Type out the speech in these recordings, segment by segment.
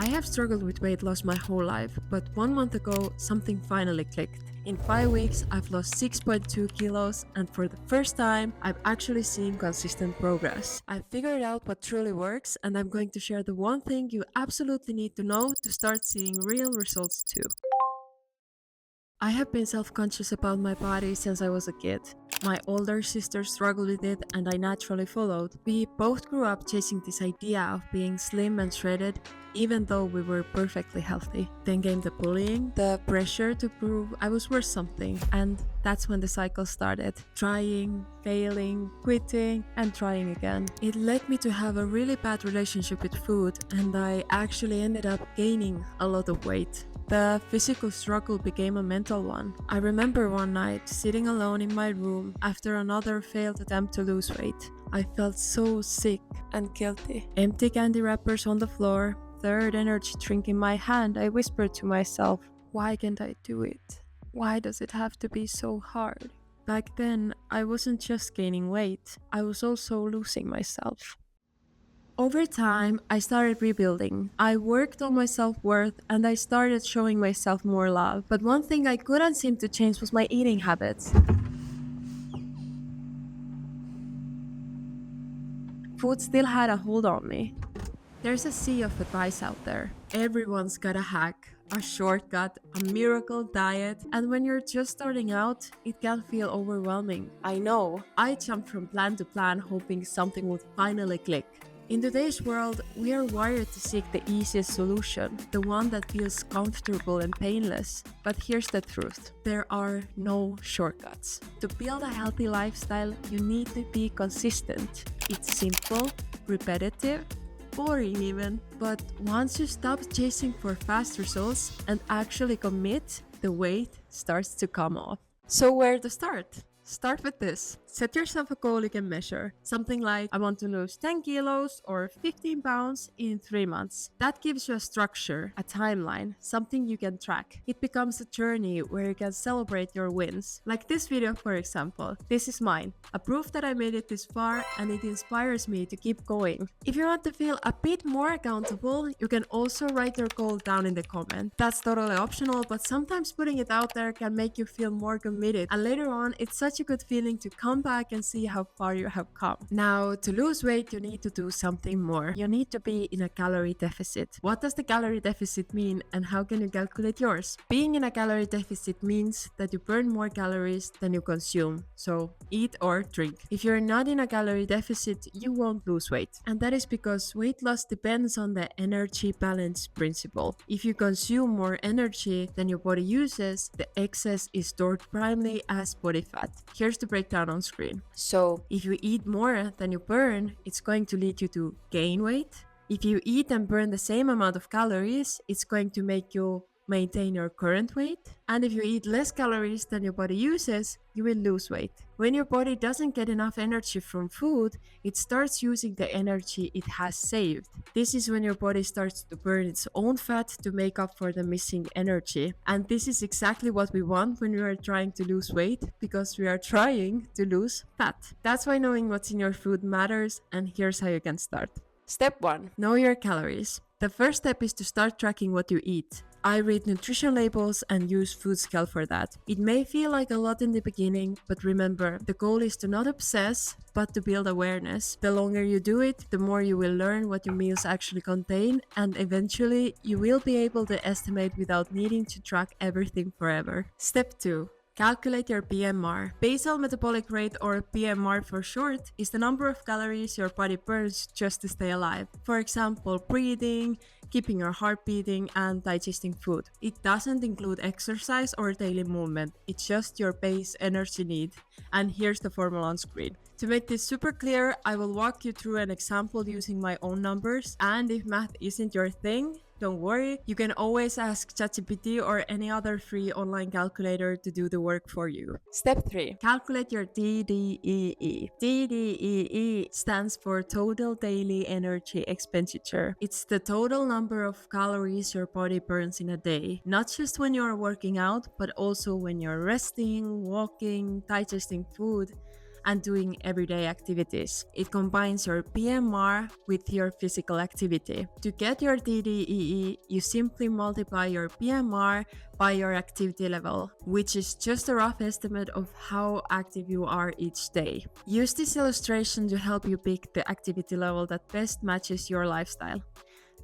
I have struggled with weight loss my whole life, but 1 month ago, something finally clicked. In 5 weeks, I've lost 6.2 kilos, and for the first time, I've actually seen consistent progress. I've figured out what truly works, and I'm going to share the one thing you absolutely need to know to start seeing real results too. I have been self-conscious about my body since I was a kid. My older sister struggled with it and I naturally followed. We both grew up chasing this idea of being slim and shredded even though we were perfectly healthy. Then came the bullying, the pressure to prove I was worth something, and that's when the cycle started. Trying, failing, quitting, and trying again. It led me to have a really bad relationship with food and I actually ended up gaining a lot of weight. The physical struggle became a mental one. I remember one night sitting alone in my room after another failed attempt to lose weight. I felt so sick and guilty. Empty candy wrappers on the floor, third energy drink in my hand, I whispered to myself, why can't I do it? Why does it have to be so hard? Back then, I wasn't just gaining weight, I was also losing myself. Over time, I started rebuilding. I worked on my self-worth and I started showing myself more love. But one thing I couldn't seem to change was my eating habits. Food still had a hold on me. There's a sea of advice out there. Everyone's got a hack, a shortcut, a miracle diet, and when you're just starting out, it can feel overwhelming. I know, I jumped from plan to plan hoping something would finally click. In today's world, we are wired to seek the easiest solution, the one that feels comfortable and painless. But here's the truth, there are no shortcuts. To build a healthy lifestyle, you need to be consistent. It's simple, repetitive, boring even, but once you stop chasing for fast results and actually commit, the weight starts to come off. So where to start? Start with this. Set yourself a goal you can measure. Something like, I want to lose 10 kilos or 15 pounds in 3 months. That gives you a structure, a timeline, something you can track. It becomes a journey where you can celebrate your wins. Like this video, for example. This is mine. A proof that I made it this far and it inspires me to keep going. If you want to feel a bit more accountable, you can also write your goal down in the comment. That's totally optional, but sometimes putting it out there can make you feel more committed. And later on, it's such a good feeling to come back and see how far you have come. Now, to lose weight, you need to do something more. You need to be in a calorie deficit. What does the calorie deficit mean and how can you calculate yours? Being in a calorie deficit means that you burn more calories than you consume. So, eat or drink. If you're not in a calorie deficit, you won't lose weight. And that is because weight loss depends on the energy balance principle. If you consume more energy than your body uses, the excess is stored primarily as body fat. Here's the breakdown on screen. So, if you eat more than you burn, it's going to lead you to gain weight. If you eat and burn the same amount of calories, it's going to make you maintain your current weight. And if you eat less calories than your body uses, you will lose weight. When your body doesn't get enough energy from food, it starts using the energy it has saved. This is when your body starts to burn its own fat to make up for the missing energy. And this is exactly what we want when we are trying to lose weight, because we are trying to lose fat. That's why knowing what's in your food matters, and here's how you can start. Step 1. Know your calories. The first step is to start tracking what you eat. I read nutrition labels and use Foodscale for that. It may feel like a lot in the beginning, but remember, the goal is to not obsess, but to build awareness. The longer you do it, the more you will learn what your meals actually contain, and eventually you will be able to estimate without needing to track everything forever. Step 2. Calculate your BMR. Basal metabolic rate, or BMR for short, is the number of calories your body burns just to stay alive. For example, breathing, keeping your heart beating, and digesting food. It doesn't include exercise or daily movement, it's just your base energy need. And here's the formula on screen. To make this super clear, I will walk you through an example using my own numbers, and if math isn't your thing, don't worry, you can always ask ChatGPT or any other free online calculator to do the work for you. Step 3. Calculate your TDEE. TDEE stands for Total Daily Energy Expenditure. It's the total number of calories your body burns in a day, not just when you're working out, but also when you're resting, walking, digesting food, and doing everyday activities. It combines your BMR with your physical activity. To get your TDEE, you simply multiply your BMR by your activity level, which is just a rough estimate of how active you are each day. Use this illustration to help you pick the activity level that best matches your lifestyle.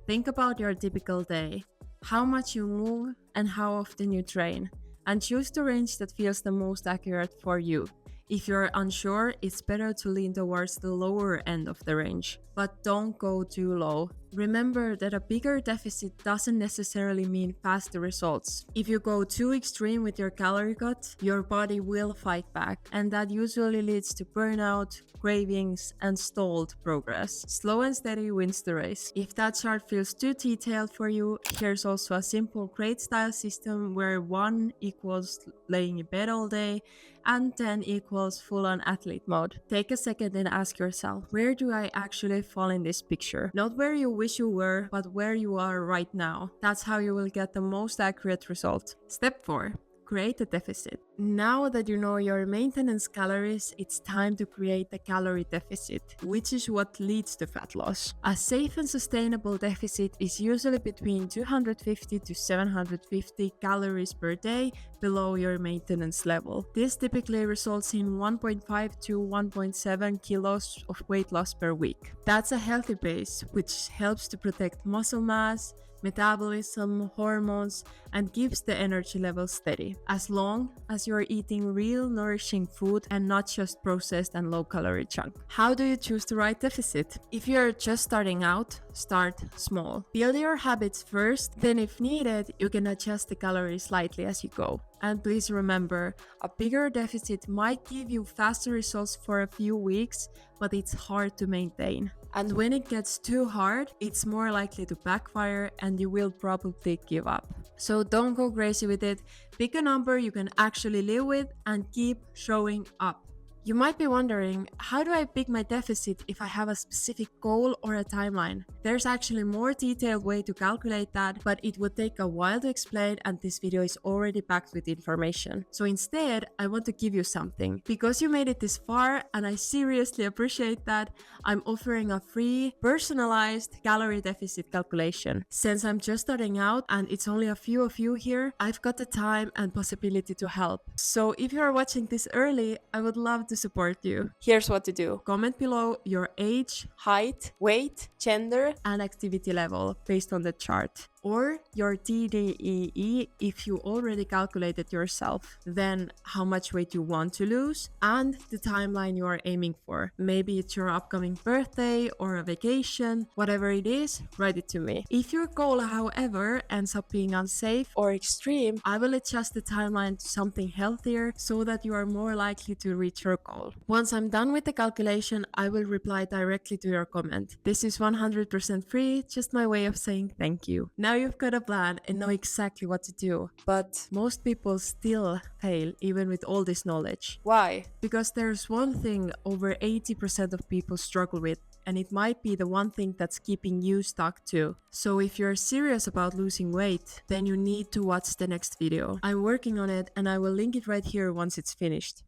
Think about your typical day, how much you move and how often you train, and choose the range that feels the most accurate for you. If you're unsure, it's better to lean towards the lower end of the range, but don't go too low. Remember that a bigger deficit doesn't necessarily mean faster results. If you go too extreme with your calorie cut, your body will fight back, and that usually leads to burnout, cravings, and stalled progress. Slow and steady wins the race. If that chart feels too detailed for you, here's also a simple grade style system where 1 equals laying in bed all day and 10 equals full-on athlete mode. Take a second and ask yourself, where do I actually fall in this picture? Not where you wish you were, but where you are right now. That's how you will get the most accurate result. Step 4. Create a deficit. Now that you know your maintenance calories, it's time to create a calorie deficit, which is what leads to fat loss. A safe and sustainable deficit is usually between 250 to 750 calories per day below your maintenance level. This typically results in 1.5 to 1.7 kilos of weight loss per week. That's a healthy base, which helps to protect muscle mass, metabolism, hormones, and keeps the energy level steady, as long as you're eating real nourishing food and not just processed and low-calorie junk. How do you choose the right deficit? If you're just starting out, start small. Build your habits first, then if needed, you can adjust the calories slightly as you go. And please remember, a bigger deficit might give you faster results for a few weeks, but it's hard to maintain. And when it gets too hard, it's more likely to backfire and you will probably give up. So don't go crazy with it. Pick a number you can actually live with and keep showing up. You might be wondering, how do I pick my deficit if I have a specific goal or a timeline? There's actually a more detailed way to calculate that, but it would take a while to explain and this video is already packed with information. So instead, I want to give you something. Because you made it this far, and I seriously appreciate that, I'm offering a free, personalized calorie deficit calculation. Since I'm just starting out and it's only a few of you here, I've got the time and possibility to help. So if you're watching this early, I would love to support you. Here's what to do. Comment below your age, height, weight, gender, and activity level based on the chart. Or your TDEE if you already calculated yourself. Then how much weight you want to lose and the timeline you are aiming for. Maybe it's your upcoming birthday or a vacation. Whatever it is, write it to me. If your goal, however, ends up being unsafe or extreme, I will adjust the timeline to something healthier so that you are more likely to reach your goal. Once I'm done with the calculation, I will reply directly to your comment. This is 100% free, just my way of saying thank you. Now you've got a plan and know exactly what to do, but most people still fail even with all this knowledge. Why? Because there's one thing over 80% of people struggle with, and it might be the one thing that's keeping you stuck too. So if you're serious about losing weight, then you need to watch the next video. I'm working on it and I will link it right here once it's finished.